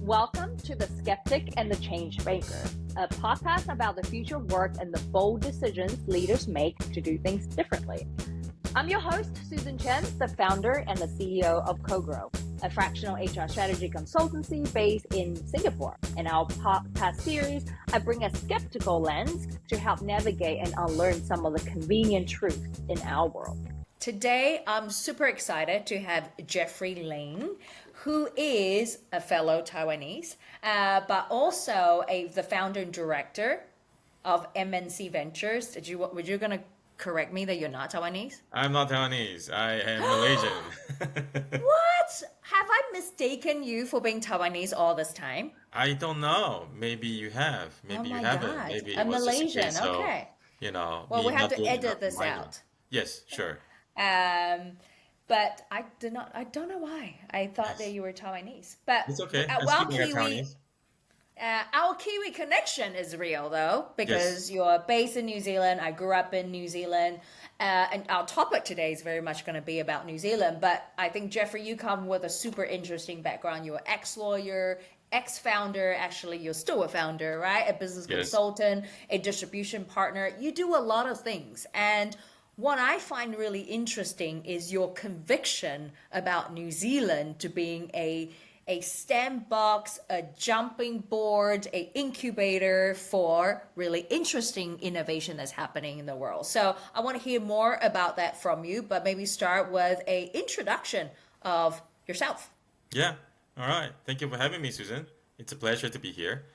Welcome to The Skeptic and the Changemaker, a podcast about the future of work and the bold decisions leaders make to do things differently. I'm your host, Susan Chen, the founder and the CEO of CoGrow, a fractional HR strategy consultancy based in Singapore. In our podcast series, I bring a skeptical lens to help navigate and unlearn some of the convenient truths in our world. Today, I'm super excited to have Jeffrey Ling, who is a fellow Taiwanese, but also the founder and director of MNC Ventures. Were you going to correct me that you're not Taiwanese? I'm not Taiwanese. I am Malaysian. What? Have I mistaken you for being Taiwanese all this time? I don't know. Maybe you have. Maybe you haven't. God. Maybe it I'm was just a Malaysian. case of, Okay. Well, me we have not to doing edit enough this reminder. out. Yes, sure. But I don't know why. I thought that you were Taiwanese. But It's okay. I'm well, speaking like Taiwanese. Our Kiwi connection is real though, because Yes. you're based in New Zealand. I grew up in New Zealand. And our topic today is very much going to be about New Zealand. But I think, Jeffrey, you come with a super interesting background. You're an ex-lawyer, ex-founder. Actually, you're still a founder, right? A business Yes. consultant, a distribution partner. You do a lot of things. And what I find really interesting is your conviction about New Zealand to being a sandbox, a jumping board, a incubator for really interesting innovation that's happening in the world. So I want to hear more about that from you, but maybe start with a introduction of yourself. Yeah. All right. Thank you for having me, Susan. It's a pleasure to be here.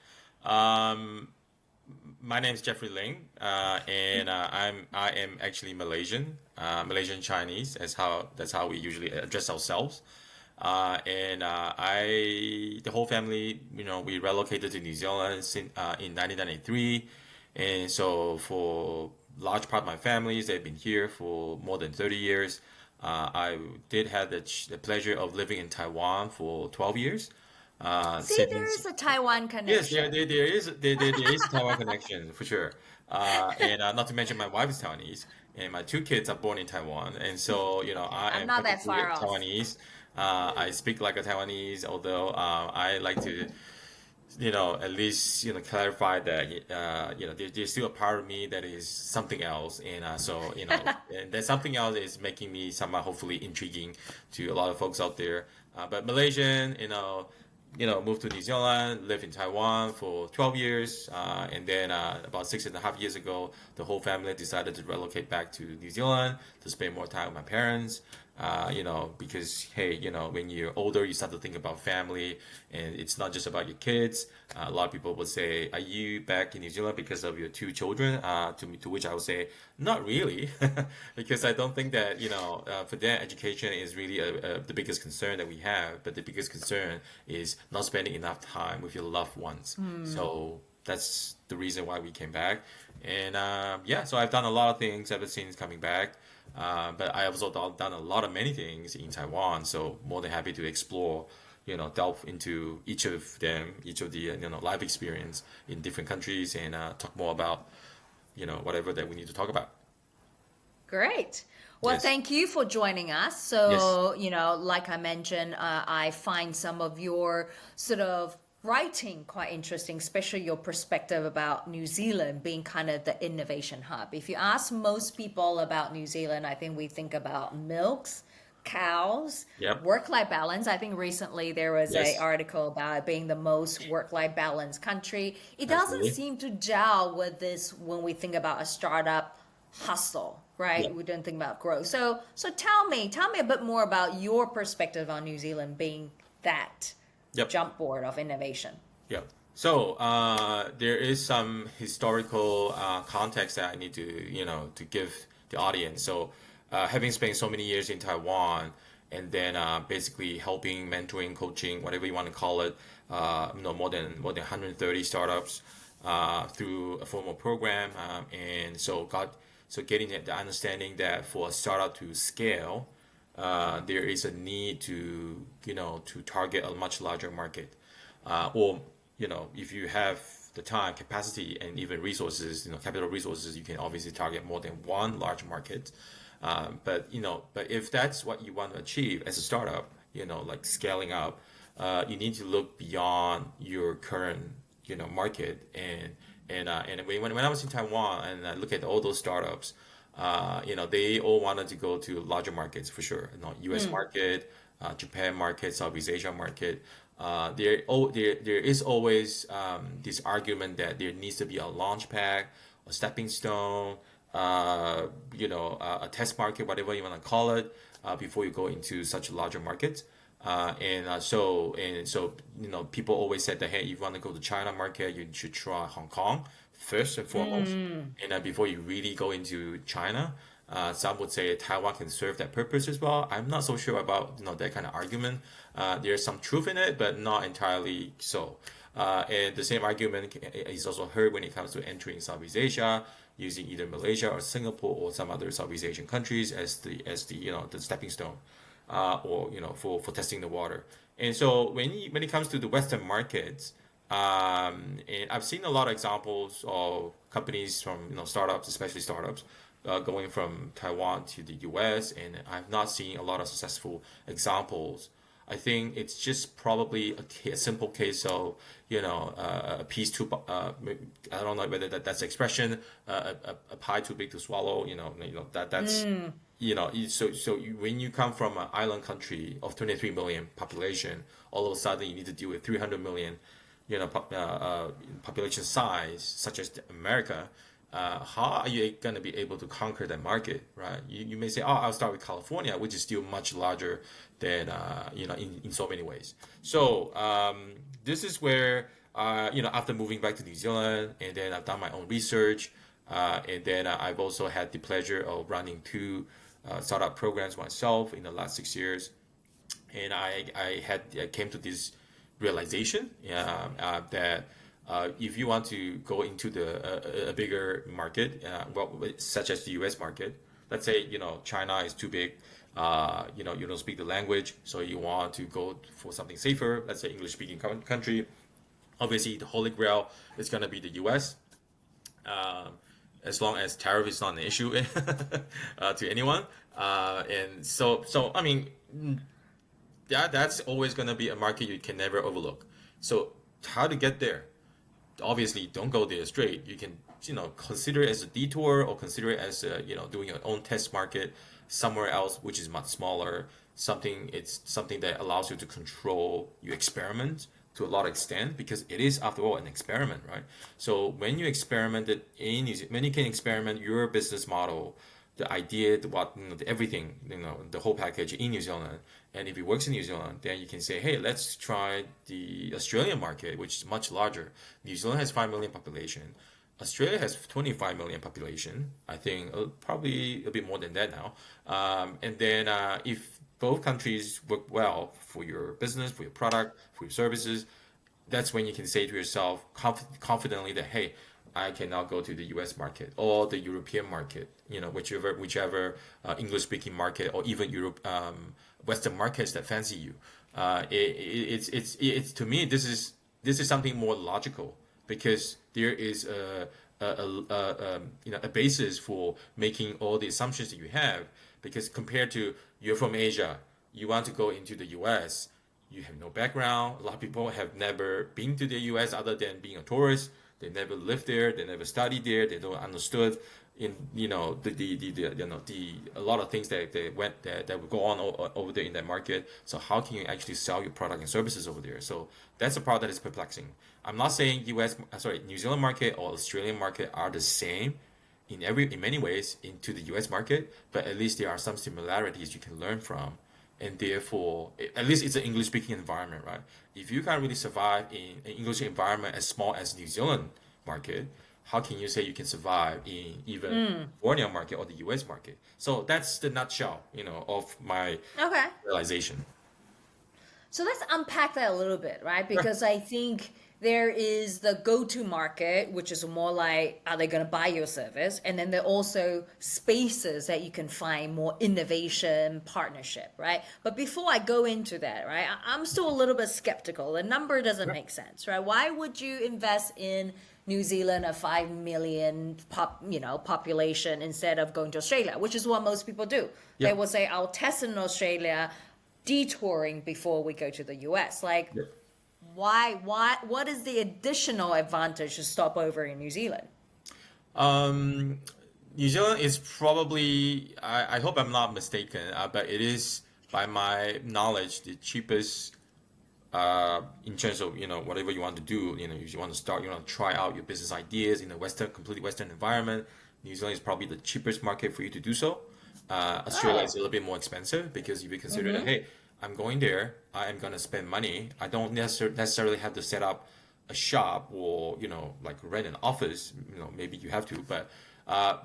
My name is Jeffrey Ling, and I am actually Malaysian, Malaysian Chinese. That's how we usually address ourselves. The whole family, we relocated to New Zealand in 1993, and so for large part of my families, they've been here for more than 30 years. I did have the pleasure of living in Taiwan for 12 years. See, there is a Taiwan Yes, connection. there is a Taiwan connection for sure. Not to mention my wife is Taiwanese, and my two kids are born in Taiwan, and so I I'm am not that perfectly far off. Taiwanese. I speak like a Taiwanese, although I like to at least clarify that there's still a part of me that is something else, and and that something else is making me somehow hopefully intriguing to a lot of folks out there. But Malaysian, moved to New Zealand, lived in Taiwan for 12 years, and then about 6.5 years ago, the whole family decided to relocate back to New Zealand to spend more time with my parents. Because hey, when you're older, you start to think about family, and it's not just about your kids. A lot of people would say, "Are you back in New Zealand because of your two children?" To which I would say, "Not really," because I don't think that for them, education is really the biggest concern that we have. But the biggest concern is not spending enough time with your loved ones. So that's the reason why we came back. And so I've done a lot of things ever since coming back. But I also done a lot of many things in Taiwan, so more than happy to explore, delve into each of them, each of the life experience in different countries, and talk more about whatever that we need to talk about. Great. Well, Yes. thank you for joining us. So, like I mentioned, I find some of your sort of writing quite interesting, especially your perspective about New Zealand being kind of the innovation hub. If you ask most people about New Zealand, I think we think about milks, cows, Yep. work-life balance. I think recently there was Yes. a article about it being the most work-life balance country. It doesn't Absolutely. seem to gel with this when we think about a startup hustle, right? Yep. We don't think about growth. So tell me a bit more about your perspective on New Zealand being that Yep. jump board of innovation. Yeah. So there is some historical context that I need to give the audience. So having spent so many years in Taiwan, and then basically helping, mentoring, coaching, whatever you want to call it, more than 130 startups through a formal program, and so getting the understanding that for a startup to scale, there is a need to target a much larger market, or if you have the time, capacity, and even resources, capital resources, you can obviously target more than one large market. But if that's what you want to achieve as a startup, like scaling up, you need to look beyond your current, market. And when I was in Taiwan and I look at all those startups, they all wanted to go to larger markets for sure. U.S. market, Japan market, Southeast Asia market. There is always this argument that there needs to be a launch pad, a stepping stone, a test market, whatever you want to call it, before you go into such a larger market. So people always said that, hey, if you want to go to China market, you should try Hong Kong first and foremost, and then before you really go into China. Some would say Taiwan can serve that purpose as well. I'm not so sure about that kind of argument. There's some truth in it, but not entirely so. And the same argument is also heard when it comes to entering Southeast Asia, using either Malaysia or Singapore or some other Southeast Asian countries as the the stepping stone, or for testing the water. And so when it comes to the Western markets, and I've seen a lot of examples of companies from startups, especially startups, going from Taiwan to the US, and I've not seen a lot of successful examples. I think it's just probably a simple case of, a piece too, I don't know whether that's the expression, a pie too big to swallow, that's, when you come from an island country of 23 million population, all of a sudden you need to deal with 300 million, population size, such as America. How are you going to be able to conquer that market, right? You may say, oh, I'll start with California, which is still much larger than, in so many ways. So this is where, after moving back to New Zealand, and then I've done my own research, and then I've also had the pleasure of running two startup programs myself in the last 6 years. And I came to this realization that if you want to go into a bigger market, such as the U.S. market, let's say China is too big, you don't speak the language, so you want to go for something safer, let's say English-speaking country. Obviously, the holy grail is going to be the U.S. As long as tariff is not an issue to anyone, and so I mean, that's always going to be a market you can never overlook. So how to get there? Obviously, don't go there straight. You can consider it as a detour, or consider it as doing your own test market somewhere else, which is much smaller. It's something that allows you to control your experiment to a lot of extent, because it is, after all, an experiment, right? So when you when you can experiment your business model, the idea, everything, the whole package in New Zealand. And if it works in New Zealand, then you can say, hey, let's try the Australian market, which is much larger. New Zealand has 5 million population. Australia has 25 million population. I think probably a bit more than that now. And then if both countries work well for your business, for your product, for your services, that's when you can say to yourself confidently that, hey, I can now go to the U.S. market or the European market, whichever English-speaking market, or even Europe, Western markets that fancy you. It's to me, this is something more logical, because there is a basis for making all the assumptions that you have. Because compared to, you're from Asia, you want to go into the U.S., you have no background. A lot of people have never been to the U.S. other than being a tourist. They never lived there. They never studied there. They don't understood a lot of things that would go on over there in that market. So how can you actually sell your product and services over there? So that's a part that is perplexing. I'm not saying New Zealand market or Australian market are the same in many ways into the U.S. market, but at least there are some similarities you can learn from. And therefore, at least it's an English-speaking environment, right? If you can't really survive in an English environment as small as New Zealand market, how can you say you can survive in even California market or the U.S. market? So that's the nutshell, of my realization. So let's unpack that a little bit, right? Because I think there is the go-to market, which is more like, are they going to buy your service? And then there are also spaces that you can find more innovation, partnership, right? But before I go into that, right, I'm still a little bit skeptical. The number doesn't make sense, right? Why would you invest in New Zealand, a 5 million population, instead of going to Australia, which is what most people do? They will say, I'll test in Australia, detouring before we go to the US. Like, what is the additional advantage to stop over in New Zealand? New Zealand is probably, I hope I'm not mistaken, but it is, by my knowledge, the cheapest in terms of, whatever you want to do. You want to start, you want to try out your business ideas in a completely Western environment. New Zealand is probably the cheapest market for you to do so. Australia is a little bit more expensive because if you consider that, hey, I'm going there, I am going to spend money. I don't necessarily have to set up a shop or, like rent an office. Maybe you have to, but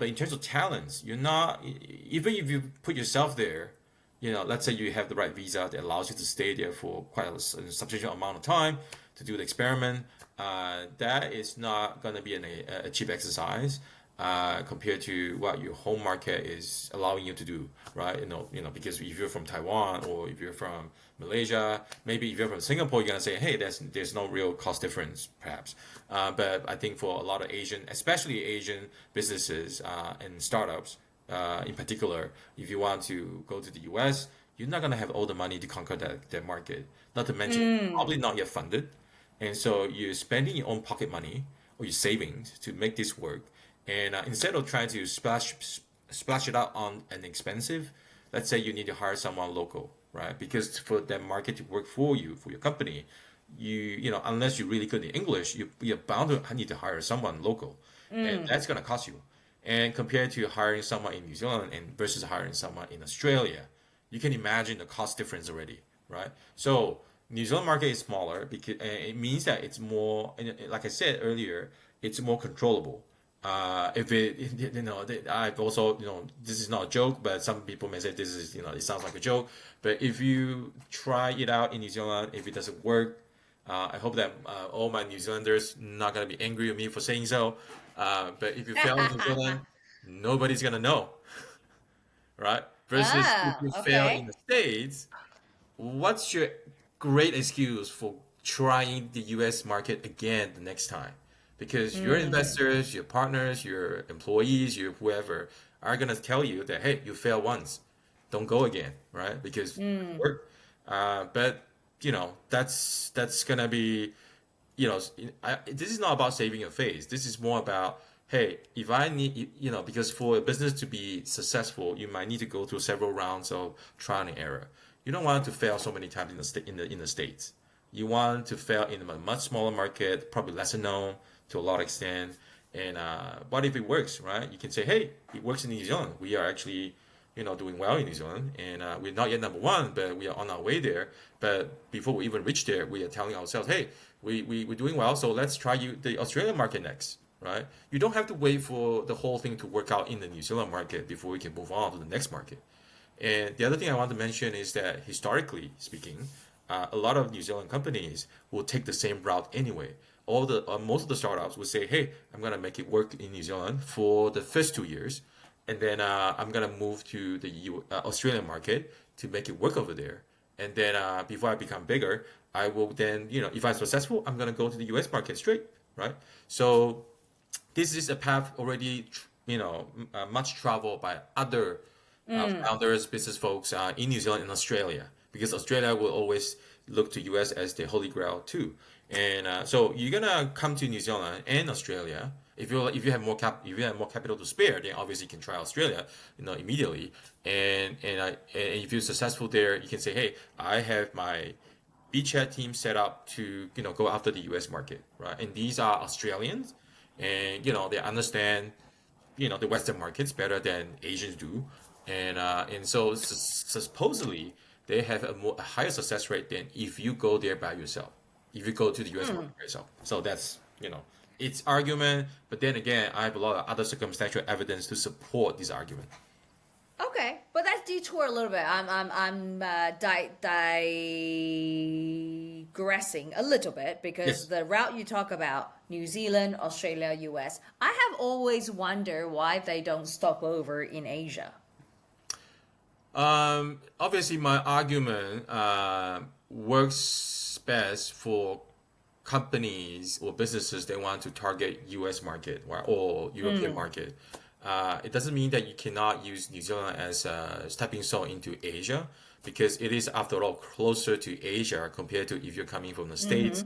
in terms of talents, you're not, even if you put yourself there, let's say you have the right visa that allows you to stay there for quite a substantial amount of time to do the experiment, that is not going to be a cheap exercise compared to what your home market is allowing you to do, right? Because if you're from Taiwan or if you're from Malaysia, maybe if you're from Singapore, you're gonna say, hey, there's no real cost difference, perhaps. But I think for a lot of especially Asian businesses and startups, in particular, if you want to go to the US, you're not gonna have all the money to conquer that market. Not to mention, probably not yet funded, and so you're spending your own pocket money or your savings to make this work. And instead of trying to splash it out on an expensive, let's say you need to hire someone local, right? Because for that market to work for you, for your company, unless you're really good in English, you're bound to need to hire someone local, and that's gonna cost you. And compared to hiring someone in New Zealand and versus hiring someone in Australia, you can imagine the cost difference already, right? So New Zealand market is smaller because it means that it's more, like I said earlier, it's more controllable. I've also, this is not a joke, but some people may say this is, it sounds like a joke. But if you try it out in New Zealand, if it doesn't work, I hope that all my New Zealanders not gonna be angry with me for saying so. But if you fail in New Zealand, nobody's gonna know, right? Versus if you fail in Okay. the States, what's your great excuse for trying the US market again the next time? Because your investors, your partners, your employees, your whoever are gonna tell you that, hey, you failed once, don't go again, right? Because it worked. But that's gonna be, this is not about saving your face. This is more about, hey, if I need, because for a business to be successful, you might need to go through several rounds of trial and error. You don't want to fail so many times in the States. You want to fail in a much smaller market, probably lesser known to a lot of extent. And what if it works, right? You can say, hey, it works in New Zealand. We are actually, doing well in New Zealand, and we're not yet number one, but we are on our way there. But before we even reach there, we are telling ourselves, hey, we're doing well, so let's try the Australian market next, right? You don't have to wait for the whole thing to work out in the New Zealand market before we can move on to the next market. And the other thing I want to mention is that historically speaking, a lot of New Zealand companies will take the same route anyway. Most of the startups would say, "Hey, I'm gonna make it work in New Zealand for the first 2 years, and then I'm gonna move to the Australian market to make it work over there. And then before I become bigger, I will then, if I'm successful, I'm gonna go to the US market straight, right? So this is a path already, much traveled by other founders, business folks in New Zealand and Australia, because Australia will always look to US as the holy grail too. And so you're gonna come to New Zealand and Australia. If you have more capital to spare, then obviously you can try Australia, immediately. And if you're successful there, you can say, hey, I have my beachhead team set up to go after the US market, right? And these are Australians, and they understand the Western markets better than Asians do, and so supposedly they have a higher success rate than if you go there by yourself, if you go to the US market by yourself. So that's it's argument, but then again, I have a lot of other circumstantial evidence to support this argument. Okay, but that's detour a little bit. I'm digressing a little bit because Yes. the route you talk about, New Zealand, Australia, US, I have always wondered why they don't stop over in Asia. Obviously, my argument works best for companies or businesses that want to target U.S. market or European market. It doesn't mean that you cannot use New Zealand as a stepping stone into Asia, because it is, after all, closer to Asia compared to if you're coming from the States.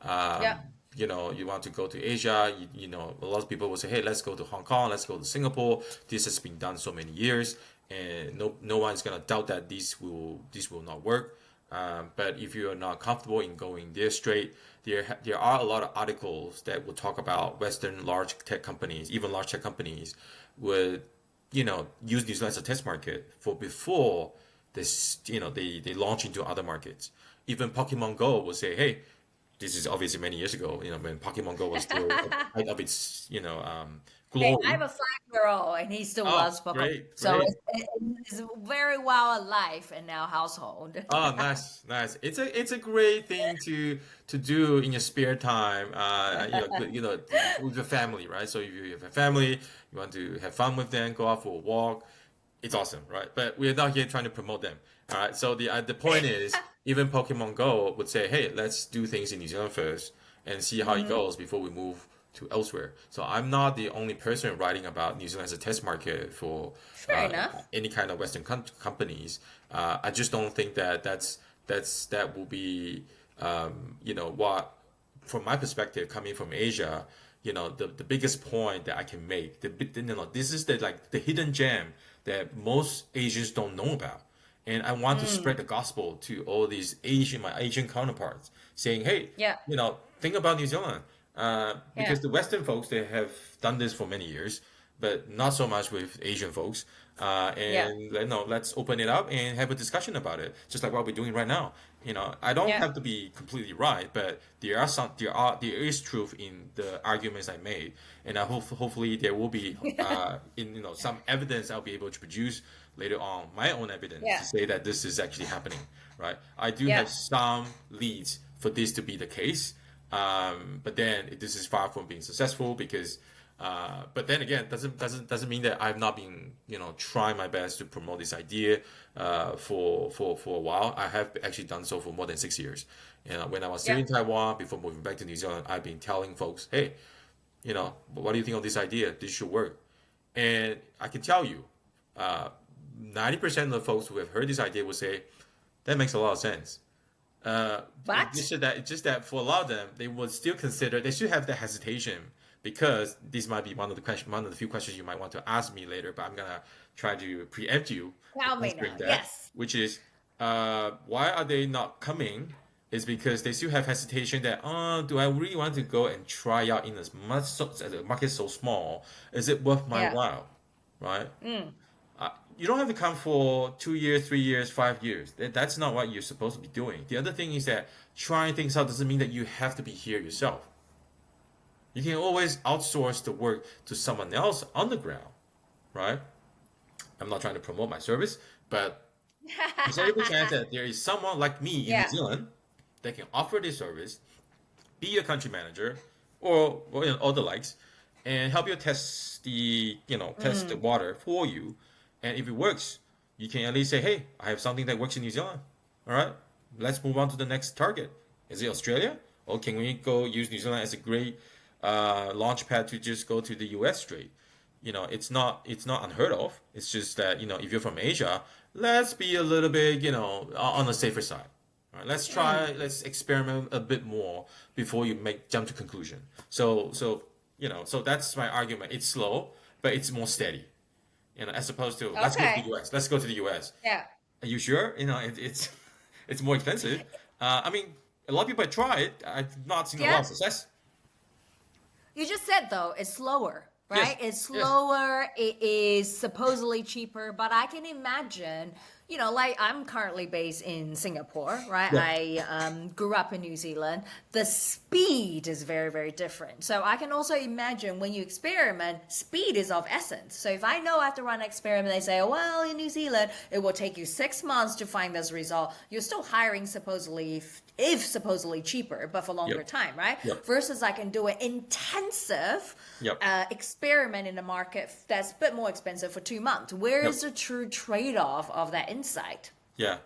Um, Yeah. you want to go to Asia, a lot of people will say, hey, let's go to Hong Kong, let's go to Singapore. This has been done so many years, and no one's gonna doubt that this will not work. But if you are not comfortable in going there straight, there are a lot of articles that will talk about Western large tech companies, even large tech companies, would use New Zealand as a test market for before this they launch into other markets. Even Pokemon Go will say, hey, this is obviously many years ago, when Pokemon Go was still at the height of its Hey, I glory. have a 5-year-old and he still Oh, loves Pokemon. great, So great. it's very well alive in our household. Oh, nice, nice. It's a great thing to do in your spare time. With your family, right? So if you have a family, you want to have fun with them, go out for a walk. It's awesome, right? But we're not here trying to promote them. All right. So the point is, even Pokemon Go would say, hey, let's do things in New Zealand first and see how it goes before we move to elsewhere. So I'm not the only person writing about New Zealand as a test market for Fair enough. any kind of Western companies. I just don't think that will be what, from my perspective, coming from Asia, the biggest point that I can make. This is the hidden gem that most Asians don't know about. And I want to spread the gospel to all these my Asian counterparts, saying, hey, Yeah. think about New Zealand. Yeah. Because the Western folks, they have done this for many years, but not so much with Asian folks. Yeah. And let's open it up and have a discussion about it, just like what we're doing right now. I don't Yeah. have to be completely right, but there is truth in the arguments I made, and I hopefully there will be some evidence I'll be able to produce later on, my own evidence Yeah. to say that this is actually happening, right? I do Yeah. have some leads for this to be the case, but then this is far from being successful because. But then again, doesn't mean that I've not been trying my best to promote this idea for a while. I have actually done so for more than 6 years. When I was still Yeah. in Taiwan before moving back to New Zealand, I've been telling folks, hey, what do you think of this idea? This should work. And I can tell you, 90% of the folks who have heard this idea will say that makes a lot of sense. But It's just that for a lot of them, they would still consider, they should have the hesitation, because this might be one of the few questions you might want to ask me later, but I'm gonna try to preempt you tell me answering now. that, Yes. which is, why are they not coming? Is because they still have hesitation that, do I really want to go and try out in as much as the market is so small? Is it worth my Yeah. while, right? You don't have to come for 2 years, 3 years, 5 years. That's not what you're supposed to be doing. The other thing is that trying things out doesn't mean that you have to be here yourself. You can always outsource the work to someone else on the ground, right? I'm not trying to promote my service, but there's a good chance that there is someone like me in New Yeah. Zealand that can offer this service, be a country manager, or all the likes, and help you test the water for you. And if it works, you can at least say, hey, I have something that works in New Zealand. All right, let's move on to the next target. Is it Australia? Or can we go use New Zealand as a great launch pad to just go to the US straight? It's not unheard of. It's just that, if you're from Asia, let's be a little bit, on the safer side. All right, let's experiment a bit more before you jump to conclusion. So that's my argument. It's slow, but it's more steady. As opposed to let's go to the Okay. US. Let's go to the US. Yeah. Are you sure? It's it's more expensive. I mean, a lot of people have tried. I've not seen a lot Yeah. of success. You just said though, it's slower, Yes. right? It's Yes. slower. It is supposedly cheaper, but I can imagine, like I'm currently based in Singapore, right? Yeah. I grew up in New Zealand. The speed is very, very different. So I can also imagine when you experiment, speed is of essence. So if I know I have to run an experiment, they say, well, in New Zealand, it will take you 6 months to find this result. You're still hiring supposedly, if supposedly cheaper, but for longer Yep. time, right? Yep. Versus I can do an intensive Yep. experiment in the market that's a bit more expensive for 2 months. Where Yep. is the true trade-off of that insight? Yeah.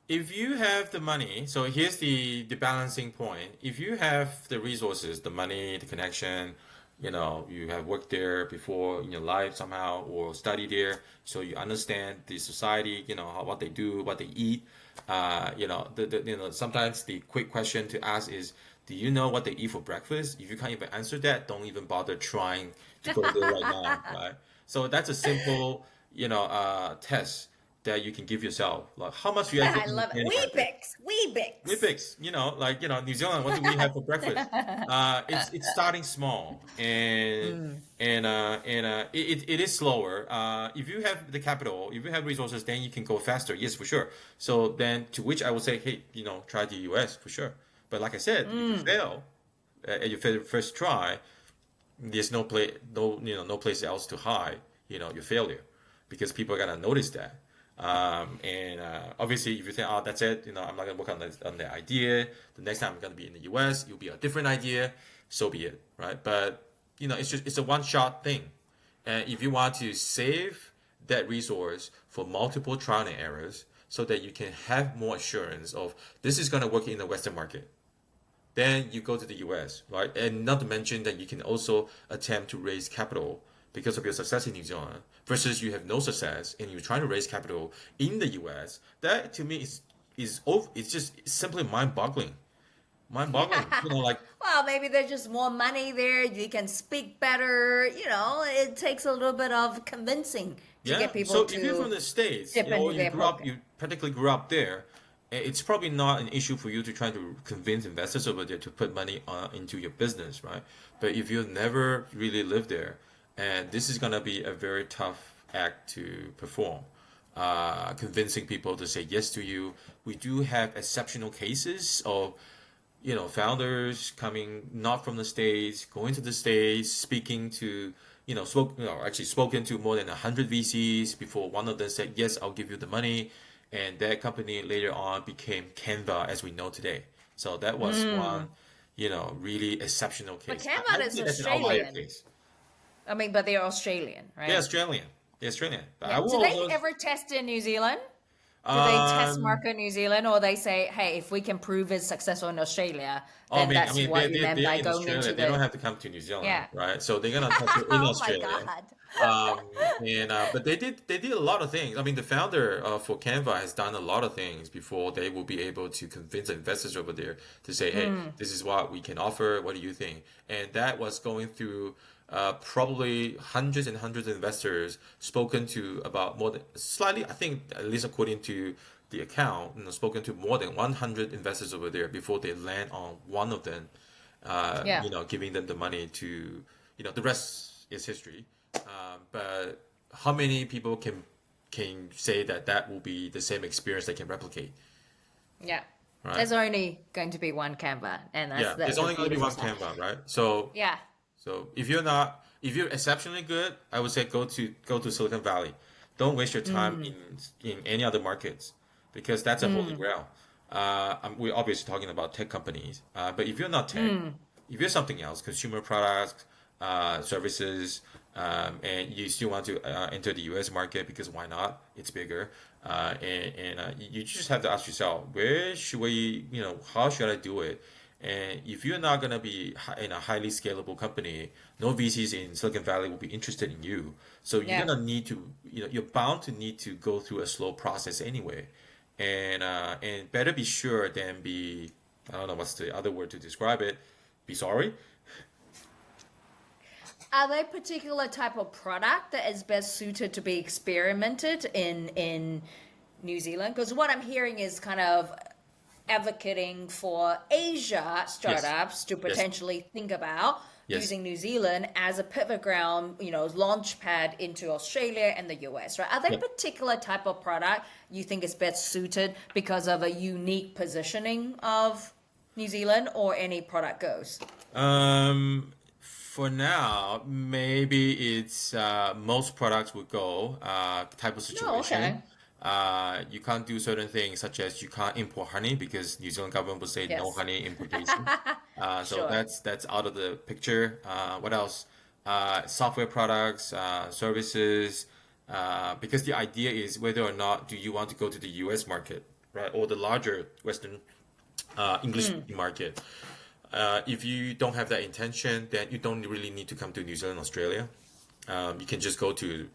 If you have the money, so here's the balancing point. If you have the resources, the money, the connection, you have worked there before in your life somehow or studied there, so you understand the society, what they do, what they eat. Sometimes the quick question to ask is, do you know what they eat for breakfast? If you can't even answer that, don't even bother trying to go there right now, right? So that's a simple, test that you can give yourself. Like, how much do you actually I love it. understand about it? Weebix. Olympics, New Zealand, what do we have for breakfast? It's starting small, and it is slower. If you have the capital, if you have resources, then you can go faster. Yes, for sure. So then, to which I would say, hey, try the US for sure. But like I said, if you fail at your first try, there's no place else to hide, your failure, because people are gonna notice that. Obviously, if you think, oh, that's it, I'm not gonna work on the idea. The next time I'm gonna be in the US, it'll be a different idea. So be it, right? But it's a one-shot thing, and if you want to save that resource for multiple trial and errors, so that you can have more assurance of this is gonna work in the Western market, then you go to the US, right? And not to mention that you can also attempt to raise capital because of your success in New Zealand versus you have no success and you're trying to raise capital in the US. That to me it's just simply mind-boggling. Mind-boggling. Well, maybe there's just more money there. You can speak better. It takes a little bit of convincing to yeah. get people So to if you're from the States, dip into you their grew up, pocket. you practically grew up there, it's probably not an issue for you to try to convince investors over there to put money into your business, right? But if you've never really lived there, and this is gonna be a very tough act to perform, convincing people to say yes to you. We do have exceptional cases of founders coming not from the States, going to the States, speaking to, actually spoken to more than 100 VCs before one of them said, yes, I'll give you the money. And that company later on became Canva as we know today. So that was one, really exceptional But case. I Canva would is say that's an outlier Australian. case. I mean, but they're Australian, They're right? Australian. They're Australian. But I Yeah. will Do they also, ever test in New Zealand? Do they test market New Zealand, or they say, "Hey, if we can prove it's successful in Australia, oh, then that's what you meant they're by in going Australia. into They don't the have to come to New Zealand, yeah." right? So they're gonna test it in Oh my Australia. God. But they did a lot of things. I mean, the founder for Canva has done a lot of things before they will be able to convince investors over there to say, hey, this is what we can offer. What do you think? And that was going through probably hundreds and hundreds of investors, spoken to about more than slightly, I think, at least according to the account, spoken to more than 100 investors over there before they land on one of them, Yeah. giving them the money to, the rest is history. But how many people can say that will be the same experience they can replicate, Yeah. right? There's only going to be one Canva, and Yeah, that's there's a only going to be one beautiful stuff. Canva, right? So Yeah. if you're exceptionally good, I would say go to Silicon Valley. Don't waste your time in any other markets because that's a holy grail. We're obviously talking about tech companies, but if you're not tech, if you're something else, consumer products, services, and you still want to enter the U.S. market because why not? It's bigger, you just have to ask yourself, where should we, how should I do it? And if you're not gonna be in a highly scalable company, no VCs in Silicon Valley will be interested in you. So you're Yeah. gonna need to, you're bound to need to go through a slow process anyway, and better be sure than be, I don't know what's the other word to describe it, be sorry. Are there particular type of product that is best suited to be experimented in New Zealand? Because what I'm hearing is kind of advocating for Asia startups to Yes. potentially think about Yes. using New Zealand as a pivot ground, launch pad into Australia and the US, right? Are there Yep. particular type of product you think is best suited because of a unique positioning of New Zealand, or any product goes? For now, maybe it's most products would go type of Oh, okay. situation. You can't do certain things such as you can't import honey because New Zealand government would say no Yes. honey importation. So Sure. that's out of the picture. What else? Software products, services. Because the idea is whether or not do you want to go to the U.S. market, right, or the larger Western English speaking market. If you don't have that intention, then you don't really need to come to New Zealand, Australia. You can just go to,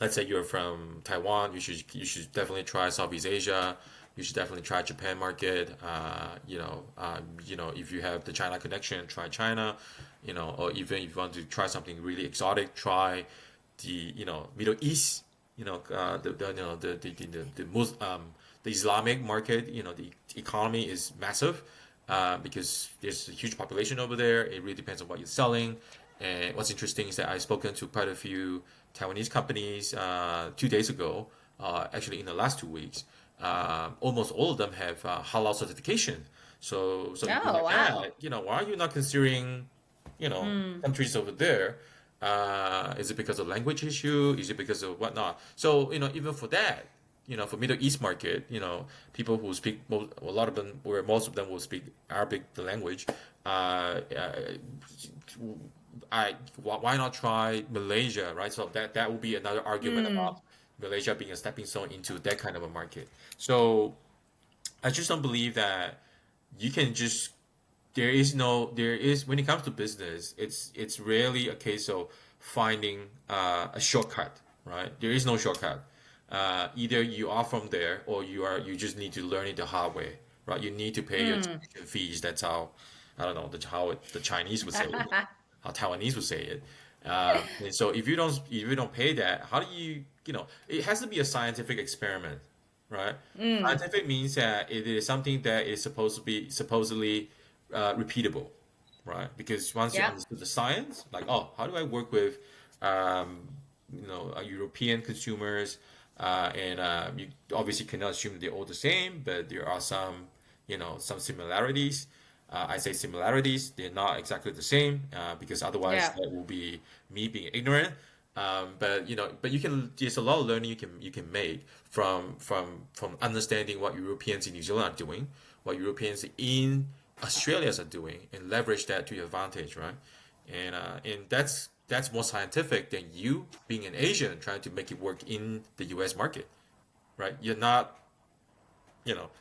let's say you're from Taiwan, you should definitely try Southeast Asia. You should definitely try Japan market. If you have the China connection, try China. Or even if you want to try something really exotic, try the Middle East. The Islamic market. The economy is massive because there's a huge population over there. It really depends on what you're selling. And what's interesting is that I've spoken to quite a few Taiwanese companies 2 days ago, actually in the last 2 weeks. Almost all of them have halal certification. So you'd be Oh, like, wow. why are you not considering, countries over there? Is it because of language issue? Is it because of whatnot? So, even for that, for Middle East market, people who speak, a lot of them, or most of them will speak Arabic, the language. Uh, uh, why not try Malaysia, right? So that would be another argument about Malaysia being a stepping stone into that kind of a market. So I just don't believe that you can just there is when it comes to business, it's rarely a case of finding a shortcut, right? There is no shortcut. Either you are from there or you just need to learn it the hard way, right? You need to pay your tuition fees. That's how I don't know the Chinese would say it, how Taiwanese would say it. And so if you don't pay that, how do it has to be a scientific experiment, right? Scientific means that it is something that is supposed to be supposedly repeatable, right? Because once you Yeah. understood the science, like, oh, how do I work with, um, European consumers, and you obviously cannot assume they're all the same, but there are some similarities. I say similarities; they're not exactly the same because otherwise Yeah. that will be me being ignorant. But there's a lot of learning you can make from understanding what Europeans in New Zealand are doing, what Europeans in Australia are doing, and leverage that to your advantage, right? And that's more scientific than you being an Asian trying to make it work in the U.S. market, right? You're not,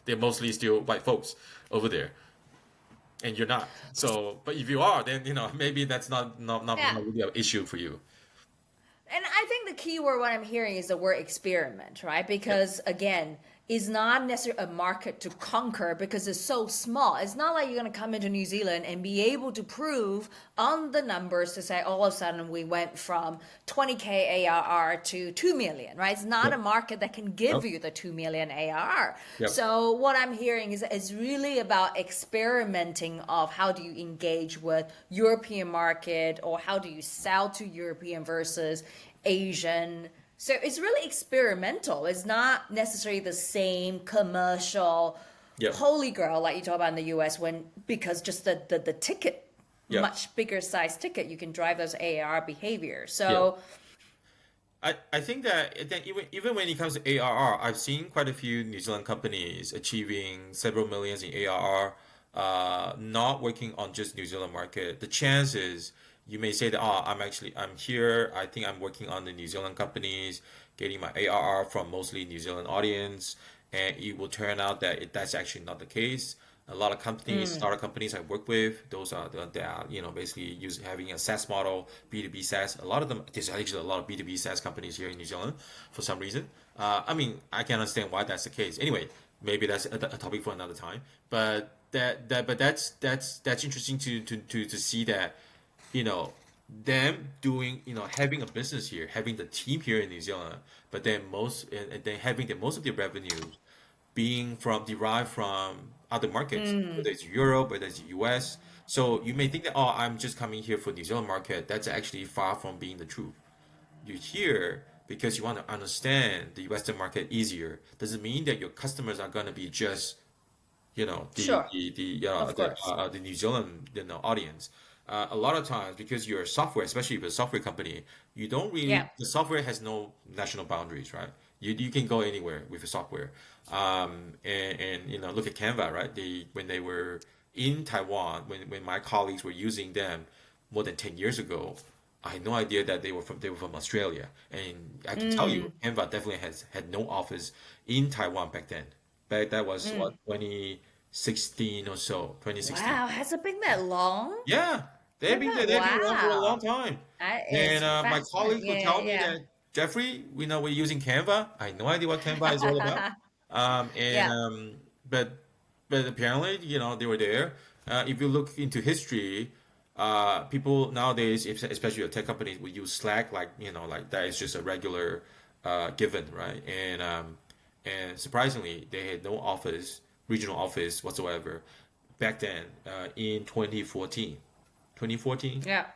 they're mostly still white folks over there, and you're not. So, but if you are, then maybe that's not Yeah. really an issue for you. And I think the key word what I'm hearing is the word experiment, right? Yep. Because again, it's not necessarily a market to conquer because it's so small. It's not like you're going to come into New Zealand and be able to prove on the numbers to say all of a sudden we went from 20K ARR to 2 million, right? It's not a Yep. market that can give Yep. you the 2 million ARR. Yep. So what I'm hearing is really about experimenting of how do you engage with European market or how do you sell to European versus Asian. So it's really experimental. It's not necessarily the same commercial Yep. holy grail like you talk about in the US when because just the ticket, Yep. much bigger size ticket, you can drive those AR behavior. Yep. So I think that even when it comes to ARR, I've seen quite a few New Zealand companies achieving several millions in ARR, not working on just New Zealand market. The chances you may say that, oh, I'm here. I think I'm working on the New Zealand companies, getting my ARR from mostly New Zealand audience, and it will turn out that that's actually not the case. A lot of companies, startup companies I work with, those are they are basically having a SaaS model, B2B SaaS. A lot of them, there's actually a lot of B2B SaaS companies here in New Zealand for some reason. I mean, I can understand why that's the case. Anyway, maybe that's a topic for another time. But that's interesting to see that you know them doing having a business here, having the team here in New Zealand, but then and then having the most of their revenues being derived from other markets, whether it's Europe, whether it's US. So you may think that, oh, I'm just coming here for New Zealand market. That's actually far from being the truth. You're here because you want to understand the Western market easier. Doesn't mean that your customers are going to be just sure, of course. the New Zealand audience. A lot of times, because you're a software, especially if you're a software company, you don't Yeah. really the software has no national boundaries, right? You can go anywhere with your software. And look at Canva, right? When they were in Taiwan, when my colleagues were using them more than 10 years ago, I had no idea that they were from Australia. And I can tell you, Canva definitely had no office in Taiwan back then. Back that was what, 2016 or so, 2016. Wow, has it been that long? Yeah, they've been around for a long Wow, time. that is And my fascinating. colleagues will Yeah, tell me yeah, that, Jeffrey, we know we're using Canva. I have no idea what Canva is all about. Um, and yeah. um, but but apparently, they were there. If you look into history, people nowadays, especially your tech companies, will use Slack like like that is just a regular given, right? And surprisingly, they had no office, regional office whatsoever back then in 2014. 2014? Yeah.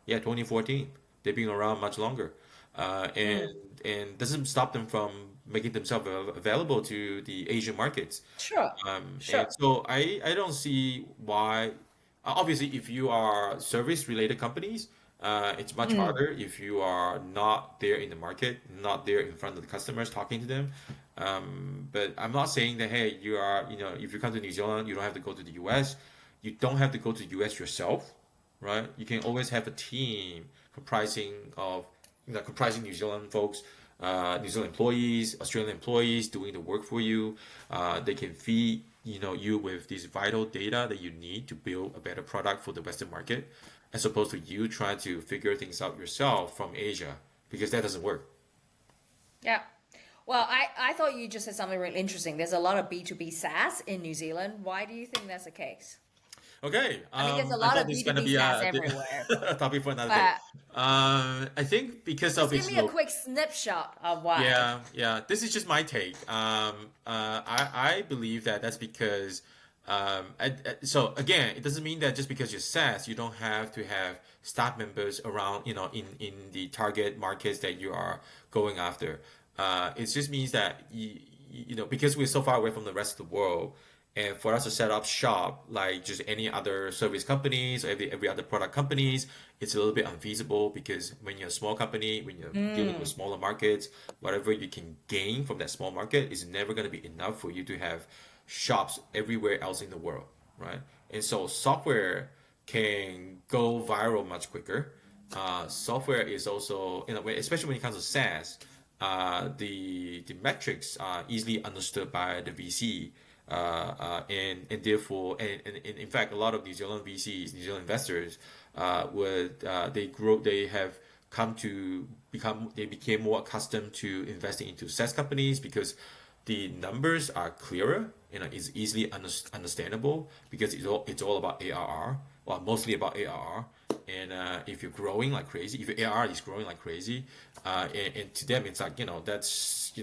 Yeah, 2014. They've been around much longer. Uh, and Mm, and doesn't stop them from making themselves available to the Asian markets. sure, And sure. so I don't see why. Obviously, if you are service related companies, it's much Mm, harder if you are not there in the market, not there in front of the customers, talking to them. But I'm not saying that, hey, if you come to New Zealand, you don't have to go to the US. You don't have to go to the US yourself, right? You can always have a team comprising New Zealand folks, New Zealand employees, Australian employees doing the work for you. They can feed you with this vital data that you need to build a better product for the Western market, as opposed to you trying to figure things out yourself from Asia, because that doesn't work. yeah. Well, I thought you just said something really interesting. There's a lot of B2B SaaS in New Zealand. Why do you think that's the case? Okay, I mean, there's a I lot thought of this is gonna B2B be SaaS everywhere, a topic for another day. but I think because just of give its me a quick snapshot of why. Yeah, yeah. This is just my take. I believe that that's because, so again, it doesn't mean that just because you're SaaS, you don't have to have staff members around, in the target markets that you are going after. It just means that because we're so far away from the rest of the world, and for us to set up shop like just any other service companies or every other product companies, it's a little bit unfeasible because when you're a small company, when you're dealing with Mm, smaller markets, whatever you can gain from that small market is never going to be enough for you to have shops everywhere else in the world, right? And so software can go viral much quicker. Software is also, especially when it comes to SaaS, the metrics are easily understood by the VC, and therefore, and in fact, a lot of New Zealand VCs, New Zealand investors, they have they became more accustomed to investing into SaaS companies because the numbers are clearer, it's easily understandable because it's all about ARR, well, mostly about ARR. And if you're growing like crazy, if your ARR is growing like crazy, and to them it's like, that's,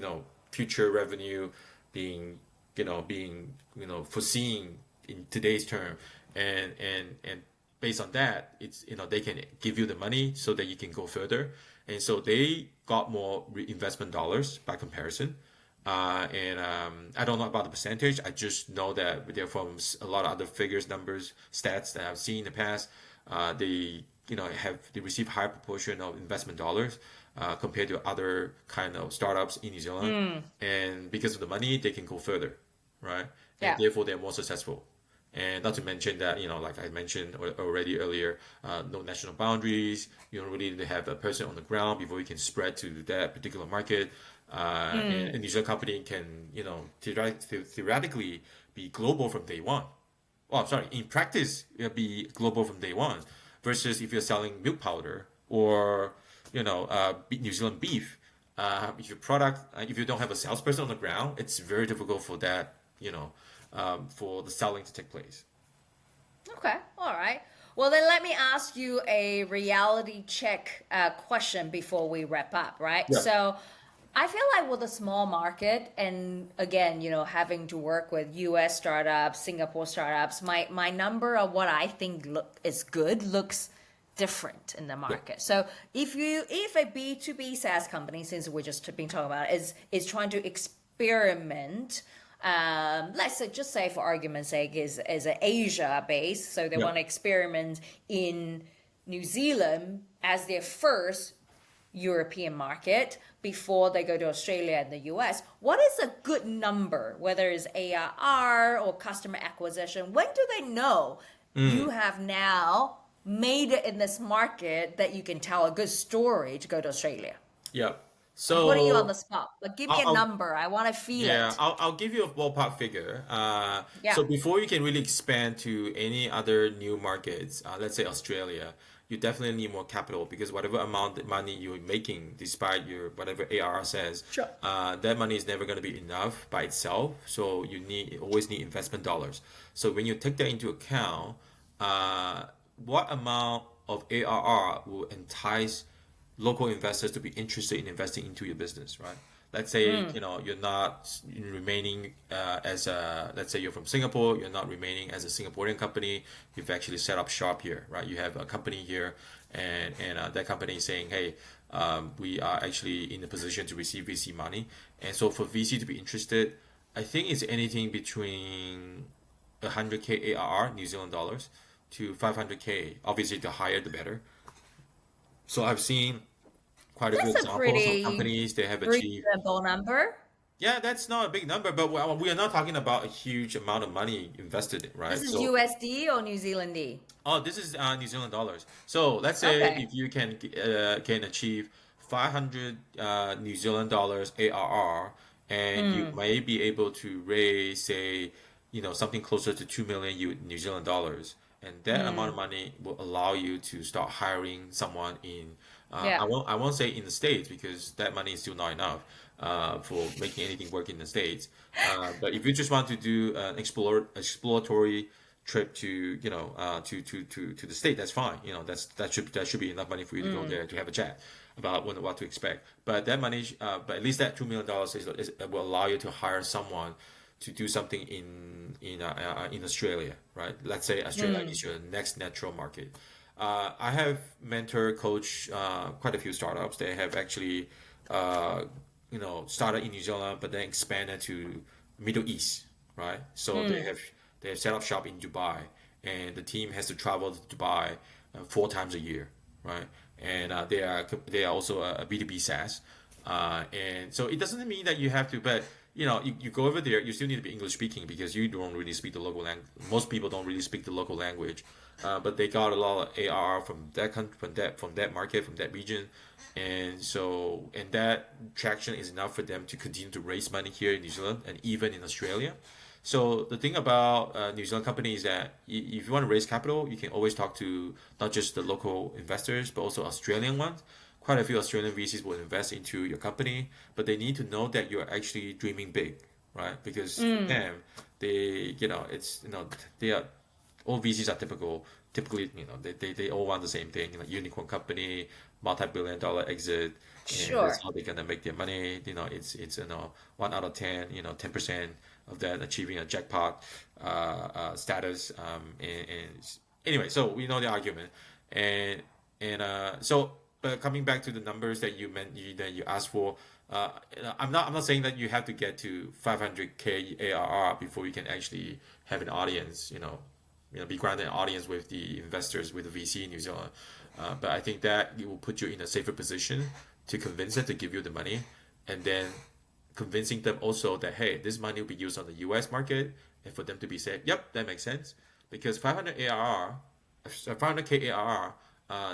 future revenue being, foreseen in today's term, and based on that, it's, they can give you the money so that you can go further, and so they got more investment dollars by comparison. And I don't know about the percentage. I just know that they're from a lot of other figures, numbers, stats that I've seen in the past. They receive higher proportion of investment dollars compared to other kind of startups in New Zealand, mm, and because of the money, they can go further, right? And yeah. therefore, they're more successful. And not to mention that, like I mentioned already earlier, no national boundaries. You don't really need to have a person on the ground before you can spread to that particular market. And Mm, a New Zealand company can, theoretically be global from day one. Well, sorry, in practice, it'll be global from day one. Versus if you're selling milk powder or, New Zealand beef, if you don't have a salesperson on the ground, it's very difficult for that, for the selling to take place. okay, all right. Well, then let me ask you a reality check question before we wrap up, right? Yeah. So I feel like with a small market, and again, having to work with US startups, Singapore startups, my number of what I think is good looks different in the Yeah. market. So if a B2B SaaS company, since we're just been talking about it, is trying to experiment, let's say, just say for argument's sake, is an Asia base, so they Yeah. want to experiment in New Zealand as their first European market before they go to Australia and the US. What is a good number, whether it's ARR or customer acquisition? When do they know you have now made it in this market that you can tell a good story to go to Australia? Yeah. I'm putting you on the So spot, but give me a I'll number. I want to feel yeah, it. I'll give you a ballpark figure. Yeah. So before you can really expand to any other new markets, let's say Australia, you definitely need more capital because whatever amount of money you're making, despite your whatever ARR says, Sure. that money is never going to be enough by itself. So always need investment dollars. So when you take that into account, uh, what amount of ARR will entice local investors to be interested in investing into your business, right? Let's say you're not remaining as a, let's say you're from Singapore, you're not remaining as a Singaporean company. You've actually set up shop here, right? You have a company here, and that company is saying, hey, we are actually in a position to receive VC money, and so for VC to be interested, I think it's anything between 100K ARR New Zealand dollars to 500K. Obviously, the higher the better. So I've seen quite a few That's a examples of pretty companies they have achieved. reasonable number. Yeah, that's not a big number, but we are not talking about a huge amount of money invested in, This right? is So, USD or New Zealand D? oh, this is New Zealand dollars. So let's say Okay. if you can achieve 500 New Zealand dollars ARR, and you may be able to raise, say, something closer to 2 million New Zealand dollars, and that amount of money will allow you to start hiring someone in. Yeah. I won't say in the States because that money is still not enough for making anything work in the States. But if you just want to do an exploratory trip to to the state, that's fine. That should be enough money for you to go there to have a chat about what to expect. But that money, but at least that $2 million will allow you to hire someone to do something in Australia, right? Let's say Australia is your next natural market. I have mentor coach quite a few startups. They have actually started in New Zealand, but then expanded to Middle East, right? So they have set up shop in Dubai, and the team has to travel to Dubai 4 times a year, right? And they are also a B2B SaaS, and so it doesn't mean that you have to, but you go over there, you still need to be English speaking because you don't really speak the local language. Most people don't really speak the local language, but they got a lot of ARR from that country, from that market, from that region, and that traction is enough for them to continue to raise money here in New Zealand and even in Australia. So the thing about New Zealand company is that if you want to raise capital, you can always talk to not just the local investors but also Australian ones. Quite a few Australian VCs will invest into your company, but they need to know that you're actually dreaming big, right? Because for them, they are all VCs are typically, they all want the same thing, like unicorn company, multi-billion dollar exit, and Sure. that's how they're gonna make their money. It's 1 out of 10, 10% of that achieving a jackpot status. And anyway, so we know the argument, and but coming back to the numbers that that you asked for, I'm not saying that you have to get to 500K ARR before you can actually have an audience. Be granted an audience with the investors, with the VC in New Zealand. But I think that it will put you in a safer position to convince them to give you the money, and then convincing them also that hey, this money will be used on the U.S. market, and for them to be said, yep, that makes sense, because 500K ARR,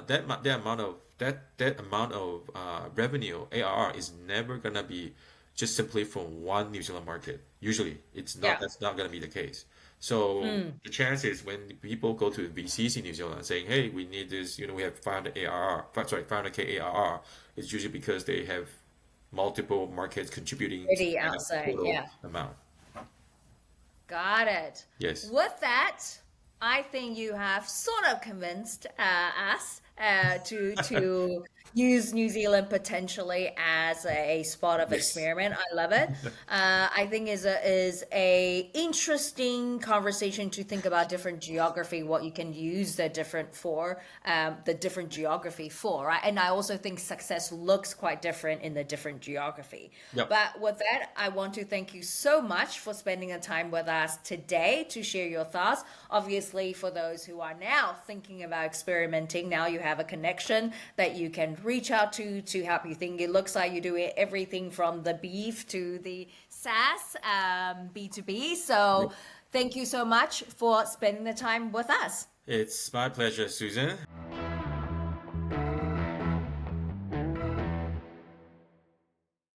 that amount of revenue ARR is never gonna be just simply from one New Zealand market. Usually, it's not. Yeah. That's not gonna be the case. So the chance is when people go to VCs in New Zealand saying, "Hey, we need this," we have 500K ARR. It's usually because they have multiple markets contributing to Pretty that outside. total Yeah. amount. Got it. Yes. With that, I think you have sort of convinced us to use New Zealand potentially as a spot of Yes. experiment. I love it. I think is a interesting conversation to think about different geography, what you can use the different geography for, right? And I also think success looks quite different in the different geography. Yep. But with that, I want to thank you so much for spending the time with us today to share your thoughts. Obviously, for those who are now thinking about experimenting, now you have a connection that you can reach out to help you think. It looks like you're doing everything from the beef to the SaaS, B2B. So thank you so much for spending the time with us. It's my pleasure, Susan.